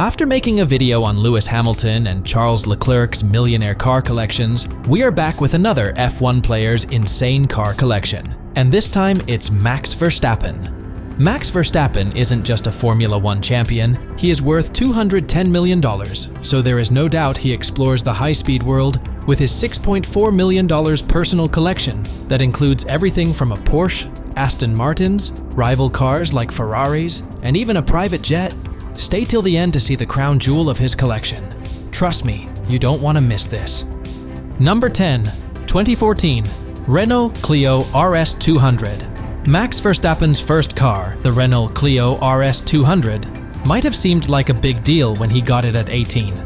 After making a video on Lewis Hamilton and Charles Leclerc's millionaire car collections, we are back with another F1 player's insane car collection. And this time it's Max Verstappen. Max Verstappen isn't just a Formula 1 champion, he is worth $210 million, so there is no doubt he explores the high-speed world with his $6.4 million personal collection that includes everything from a Porsche, Aston Martins, rival cars like Ferraris, and even a private jet. Stay till the end to see the crown jewel of his collection. Trust me, you don't want to miss this. Number 10. 2014 Renault Clio RS 200. Max Verstappen's first car, the Renault Clio RS 200, might have seemed like a big deal when he got it at 18.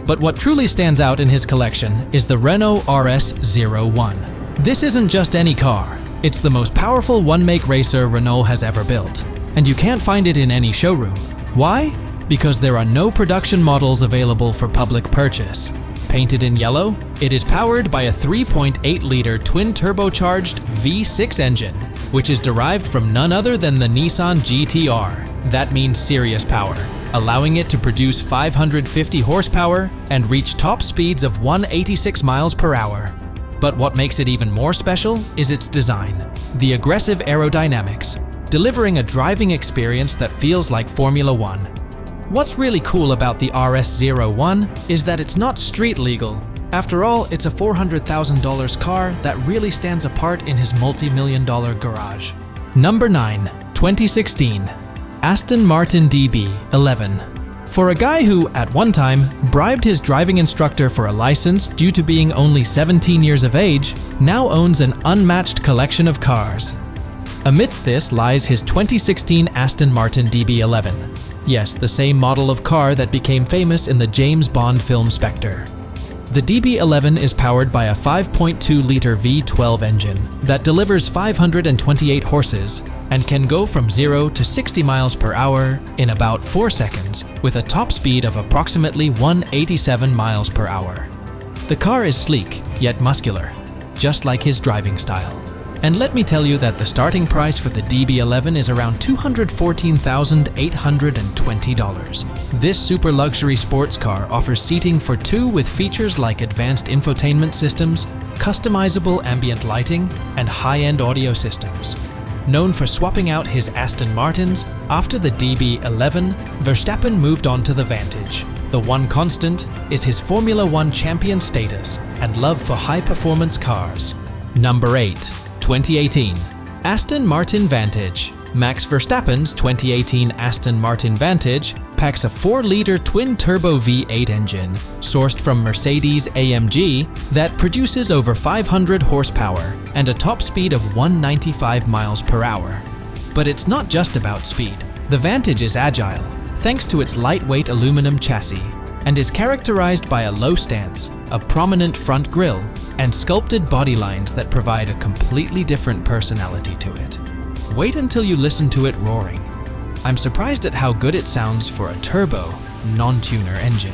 But what truly stands out in his collection is the Renault RS01. This isn't just any car, it's the most powerful one-make racer Renault has ever built. And you can't find it in any showroom. Why? Because there are no production models available for public purchase. Painted in yellow, it is powered by a 3.8-liter twin-turbocharged V6 engine, which is derived from none other than the Nissan GT-R. That means serious power, allowing it to produce 550 horsepower and reach top speeds of 186 miles per hour. But what makes it even more special is its design, the aggressive aerodynamics, delivering a driving experience that feels like Formula 1. What's really cool about the RS01 is that it's not street legal. After all, it's a $400,000 car that really stands apart in his multi-million-dollar garage. Number 9. 2016 Aston Martin DB11. For a guy who, at one time, bribed his driving instructor for a license due to being only 17 years of age, now owns an unmatched collection of cars. Amidst this lies his 2016 Aston Martin DB11. Yes, the same model of car that became famous in the James Bond film Spectre. The DB11 is powered by a 5.2-liter V12 engine that delivers 528 horses and can go from 0 to 60 miles per hour in about 4 seconds with a top speed of approximately 187 miles per hour. The car is sleek, yet muscular, just like his driving style. And let me tell you that the starting price for the DB11 is around $214,820. This super luxury sports car offers seating for two with features like advanced infotainment systems, customizable ambient lighting, and high-end audio systems. Known for swapping out his Aston Martins, after the DB11, Verstappen moved on to the Vantage. The one constant is his Formula 1 champion status and love for high-performance cars. Number 8. 2018 Aston Martin Vantage. Max Verstappen's 2018 Aston Martin Vantage packs a 4-liter twin-turbo V8 engine, sourced from Mercedes AMG, that produces over 500 horsepower and a top speed of 195 miles per hour. But it's not just about speed. The Vantage is agile, thanks to its lightweight aluminum chassis, and is characterized by a low stance, a prominent front grille, and sculpted body lines that provide a completely different personality to it. Wait until you listen to it roaring. I'm surprised at how good it sounds for a turbo, non-tuner engine.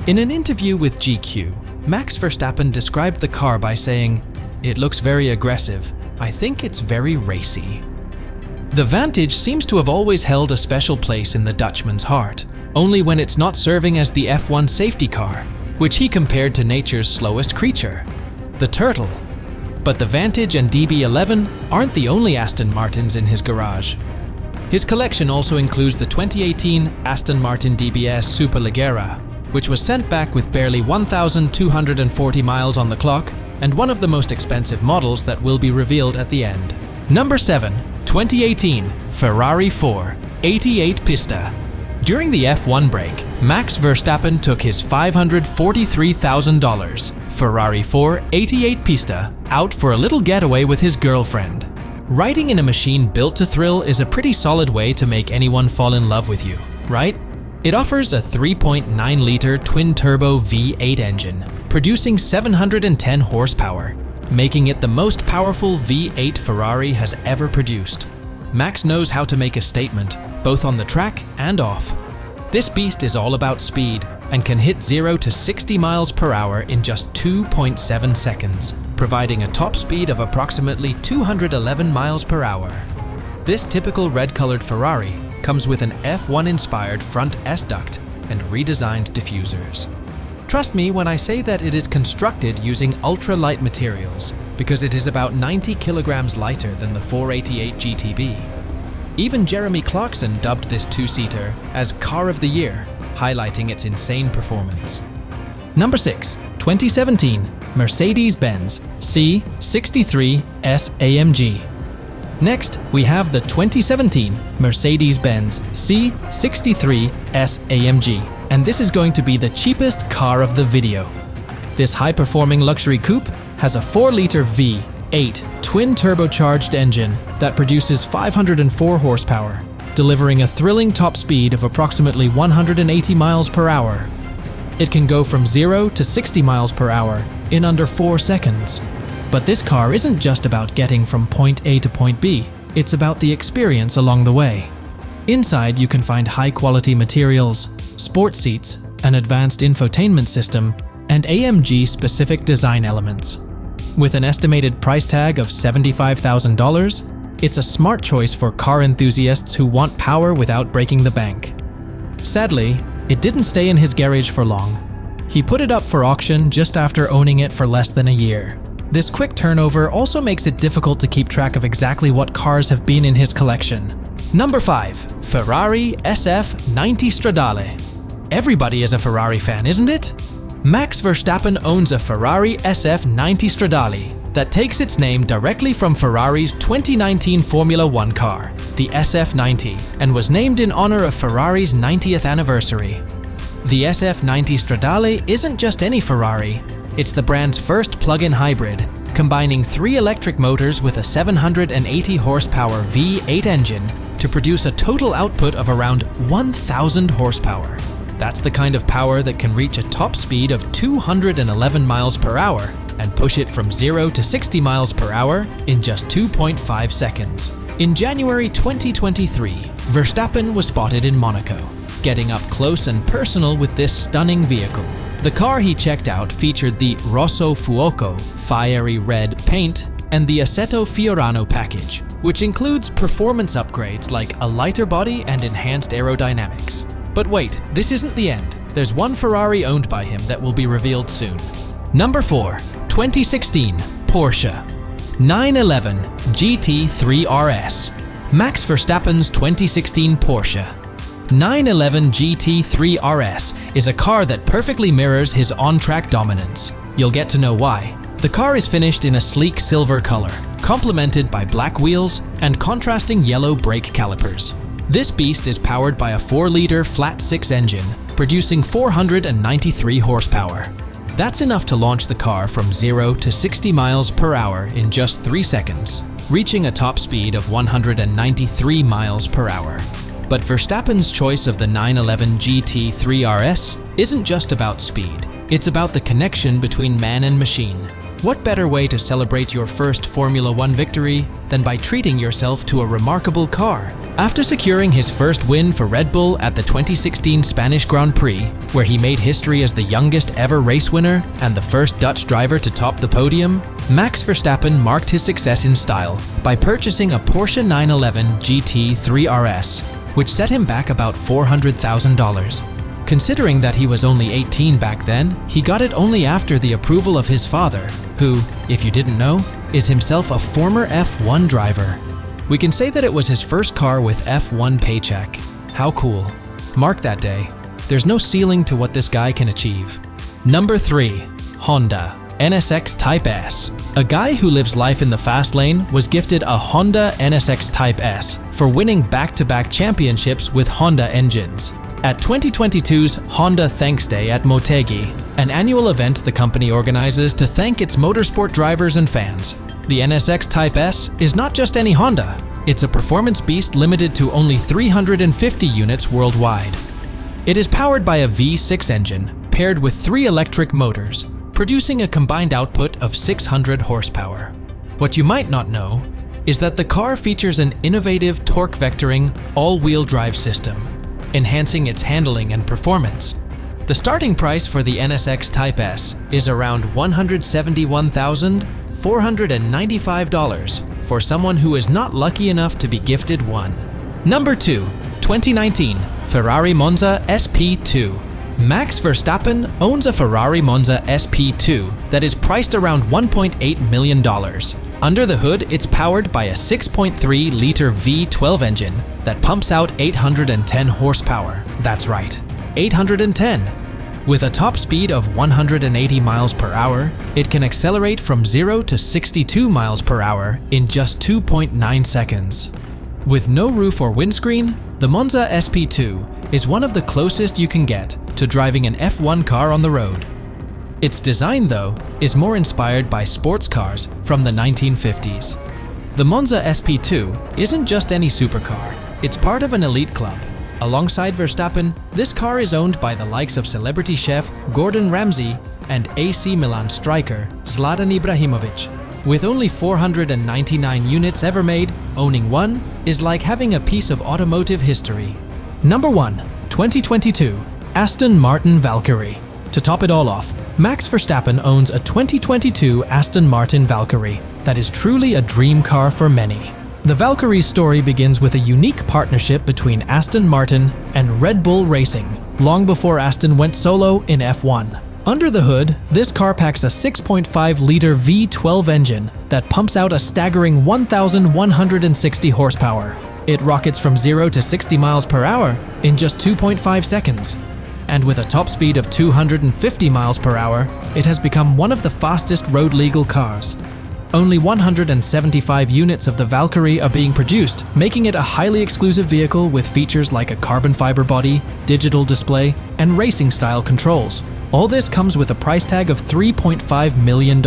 In an interview with GQ, Max Verstappen described the car by saying, "It looks very aggressive. I think it's very racy." The Vantage seems to have always held a special place in the Dutchman's heart, only when it's not serving as the F1 safety car, which he compared to nature's slowest creature, the turtle. But the Vantage and DB11 aren't the only Aston Martins in his garage. His collection also includes the 2018 Aston Martin DBS Superleggera, which was sent back with barely 1,240 miles on the clock and one of the most expensive models that will be revealed at the end. Number 7. 2018 Ferrari 488 Pista. During the F1 break, Max Verstappen took his $543,000 Ferrari 488 Pista out for a little getaway with his girlfriend. Riding in a machine built to thrill is a pretty solid way to make anyone fall in love with you, right? It offers a 3.9-liter twin-turbo V8 engine, producing 710 horsepower, making it the most powerful V8 Ferrari has ever produced. Max knows how to make a statement, both on the track and off. This beast is all about speed and can hit 0 to 60 miles per hour in just 2.7 seconds, providing a top speed of approximately 211 miles per hour. This typical red-colored Ferrari comes with an F1-inspired front S-duct and redesigned diffusers. Trust me when I say that it is constructed using ultra-light materials because it is about 90 kilograms lighter than the 488 GTB. Even Jeremy Clarkson dubbed this two-seater as Car of the Year, highlighting its insane performance. Number 6. 2017 Mercedes-Benz C63 S AMG. Next, we have the 2017 Mercedes-Benz C63 S AMG, and this is going to be the cheapest car of the video. This high-performing luxury coupe has a 4-liter V8 twin-turbocharged engine that produces 504 horsepower, delivering a thrilling top speed of approximately 180 miles per hour. It can go from 0 to 60 miles per hour in under 4 seconds. But this car isn't just about getting from point A to point B, it's about the experience along the way. Inside you can find high-quality materials, sports seats, an advanced infotainment system, and AMG-specific design elements. With an estimated price tag of $75,000, it's a smart choice for car enthusiasts who want power without breaking the bank. Sadly, it didn't stay in his garage for long. He put it up for auction just after owning it for less than a year. This quick turnover also makes it difficult to keep track of exactly what cars have been in his collection. Number 5. Ferrari SF90 Stradale. Everybody is a Ferrari fan, isn't it? Max Verstappen owns a Ferrari SF90 Stradale that takes its name directly from Ferrari's 2019 Formula One car, the SF90, and was named in honor of Ferrari's 90th anniversary. The SF90 Stradale isn't just any Ferrari. It's the brand's first plug-in hybrid, combining 3 electric motors with a 780 horsepower V8 engine to produce a total output of around 1,000 horsepower. That's the kind of power that can reach a top speed of 211 miles per hour and push it from 0 to 60 miles per hour in just 2.5 seconds. In January 2023, Verstappen was spotted in Monaco, getting up close and personal with this stunning vehicle. The car he checked out featured the Rosso Fuoco fiery red paint and the Assetto Fiorano package, which includes performance upgrades like a lighter body and enhanced aerodynamics. But wait, this isn't the end. There's one Ferrari owned by him that will be revealed soon. Number 4. 2016 Porsche 911 GT3 RS. Max Verstappen's 2016 Porsche 911 GT3 RS is a car that perfectly mirrors his on-track dominance. You'll get to know why. The car is finished in a sleek silver color, complemented by black wheels and contrasting yellow brake calipers. This beast is powered by a 4-liter flat-6 engine, producing 493 horsepower. That's enough to launch the car from 0 to 60 miles per hour in just 3 seconds, reaching a top speed of 193 miles per hour. But Verstappen's choice of the 911 GT3 RS isn't just about speed. It's about the connection between man and machine. What better way to celebrate your first Formula One victory than by treating yourself to a remarkable car? After securing his first win for Red Bull at the 2016 Spanish Grand Prix, where he made history as the youngest ever race winner and the first Dutch driver to top the podium, Max Verstappen marked his success in style by purchasing a Porsche 911 GT3 RS, which set him back about $400,000. Considering that he was only 18 back then, he got it only after the approval of his father, who, if you didn't know, is himself a former F1 driver. We can say that it was his first car with F1 paycheck. How cool. Mark that day. There's no ceiling to what this guy can achieve. Number 3. Honda NSX Type S. A guy who lives life in the fast lane was gifted a Honda NSX Type S for winning back-to-back championships with Honda engines. At 2022's Honda Thanks Day at Motegi, an annual event the company organizes to thank its motorsport drivers and fans, the NSX Type S is not just any Honda. It's a performance beast limited to only 350 units worldwide. It is powered by a V6 engine paired with 3 electric motors, producing a combined output of 600 horsepower. What you might not know is that the car features an innovative torque vectoring all-wheel drive system, enhancing its handling and performance. The starting price for the NSX Type S is around $171,495 for someone who is not lucky enough to be gifted one. Number 2. 2019 Ferrari Monza SP2. Max Verstappen owns a Ferrari Monza SP2 that is priced around $1.8 million. Under the hood, it's powered by a 6.3-liter V12 engine that pumps out 810 horsepower. That's right, 810. With a top speed of 180 miles per hour, it can accelerate from 0 to 62 miles per hour in just 2.9 seconds. With no roof or windscreen, the Monza SP2 is one of the closest you can get to driving an F1 car on the road. Its design, though, is more inspired by sports cars from the 1950s. The Monza SP2 isn't just any supercar, it's part of an elite club. Alongside Verstappen, this car is owned by the likes of celebrity chef Gordon Ramsay and AC Milan striker Zlatan Ibrahimovic. With only 499 units ever made, owning one is like having a piece of automotive history. Number 1. 2022 Aston Martin Valkyrie. To top it all off, Max Verstappen owns a 2022 Aston Martin Valkyrie that is truly a dream car for many. The Valkyrie's story begins with a unique partnership between Aston Martin and Red Bull Racing, long before Aston went solo in F1. Under the hood, this car packs a 6.5-liter V12 engine that pumps out a staggering 1,160 horsepower. It rockets from 0 to 60 miles per hour in just 2.5 seconds. And with a top speed of 250 miles per hour, it has become one of the fastest road-legal cars. Only 175 units of the Valkyrie are being produced, making it a highly exclusive vehicle with features like a carbon fiber body, digital display, and racing-style controls. All this comes with a price tag of $3.5 million.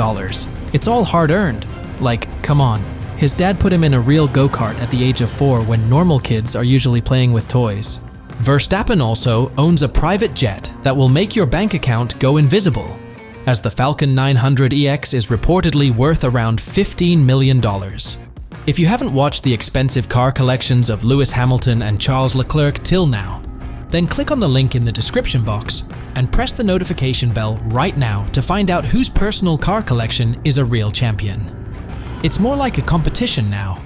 It's all hard-earned. Like, come on. His dad put him in a real go-kart at the age of 4 when normal kids are usually playing with toys. Verstappen also owns a private jet that will make your bank account go invisible, as the Falcon 900 EX is reportedly worth around $15 million. If you haven't watched the expensive car collections of Lewis Hamilton and Charles Leclerc till now, then click on the link in the description box and press the notification bell right now to find out whose personal car collection is a real champion. It's more like a competition now,